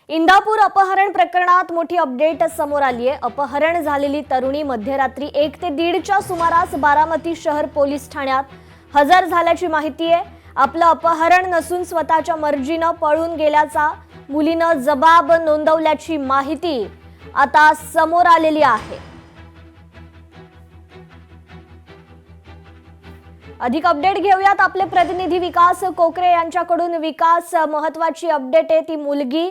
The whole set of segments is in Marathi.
इंदापूर अपहरण प्रकरणात मोठी अपडेट समोर आली आहे। अपहरण झालेली तरुणी मध्यरात्री 1 ते 1:30च्या सुमारास बारामती शहर पोलीस ठाण्यात हजर झाल्याची माहिती आहे। आपलं अपहरण नसून स्वतःच्या मर्जीने पळून गेल्याचा मुलीने जबाब नोंदवल्याची माहिती आता समोर आलेली आहे। अधिक अपडेट घेऊयात आपले प्रतिनिधी विकास कोकरे यांच्याकडून। विकास, महत्त्वाची अपडेट आहे, ती मुलगी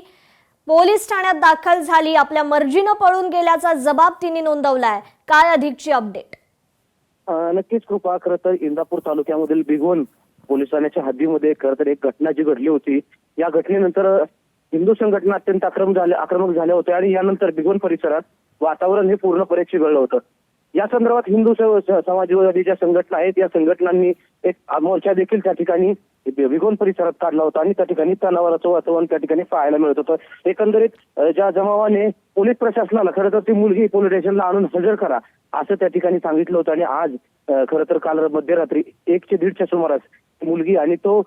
पोलीस ठाण्यात दाखल झाली, आपल्या मर्जीने पळून गेल्याचा जबाब तिने नोंदवलाय। काय अधिकची अपडेट? नक्कीच कृपा, खरं तर इंदापूर तालुक्यामधील बिगोन पोलीस ठाण्याच्या हद्दीमध्ये खरं तर एक घटना जी घडली होती। या घटनेनंतर हिंदू संघटना अत्यंत आक्रमक झाल्या होत्या आणि यानंतर बिगोन परिसरात वातावरण हे पूर्णपणे चिघळलं होतं। या संदर्भात हिंदू समाजवादी ज्या संघटना आहेत या संघटनांनी एक मोर्चा देखील त्या ठिकाणी बिगोन परिसरात काढला होता आणि त्या ठिकाणी तणावाचं वातावरण त्या ठिकाणी पाहायला मिळत होतं। एकंदरीत ज्या जमावाने पोलीस प्रशासनाला खरं तर ती मुलगी पोलीस स्टेशनला आणून हजर करा असं त्या ठिकाणी सांगितलं होतं आणि आज खरं तर काल मध्यरात्री 1 ते 1:30च्या सुमारास मुलगी आणि तो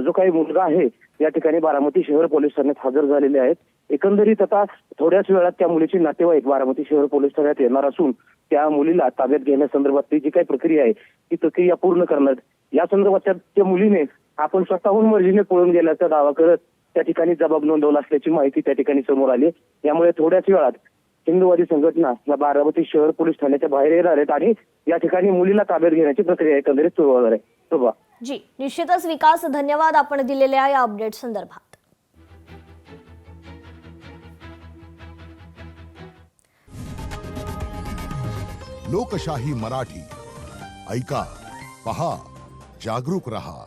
जो काही मुलगा आहे या ठिकाणी बारामती शहर पोलीस ठाण्यात हजर झालेले आहेत। एकंदरीत आता थोड्याच वेळात त्या मुलीची नातेवाईक बारामती शहर पोलीस ठाण्यात येणार असून त्या मुलीला ताब्यात घेण्यासंदर्भातली जी काही प्रक्रिया आहे ती प्रक्रिया पूर्ण करणार। या संदर्भात त्या मुलीने आपण स्वतःहून मर्जीने पळून गेल्याचा दावा करत त्या ठिकाणी जबाब नोंदवला असल्याची माहिती त्या ठिकाणी समोर आली। यामुळे थोड्याच वेळात हिंदूवादी संघटना या बारामती शहर पोलीस ठाण्याच्या बाहेर येणार आहेत आणि या ठिकाणी मुलीला ताब्यात घेण्याची प्रक्रिया एकंदरीत सुरू होणार आहे। जी, निश्चितच विकास, धन्यवाद आपण दिलेल्या या अपडेट संदर्भात। लोकशाही मराठी ऐका, पहा, जागरूक रहा।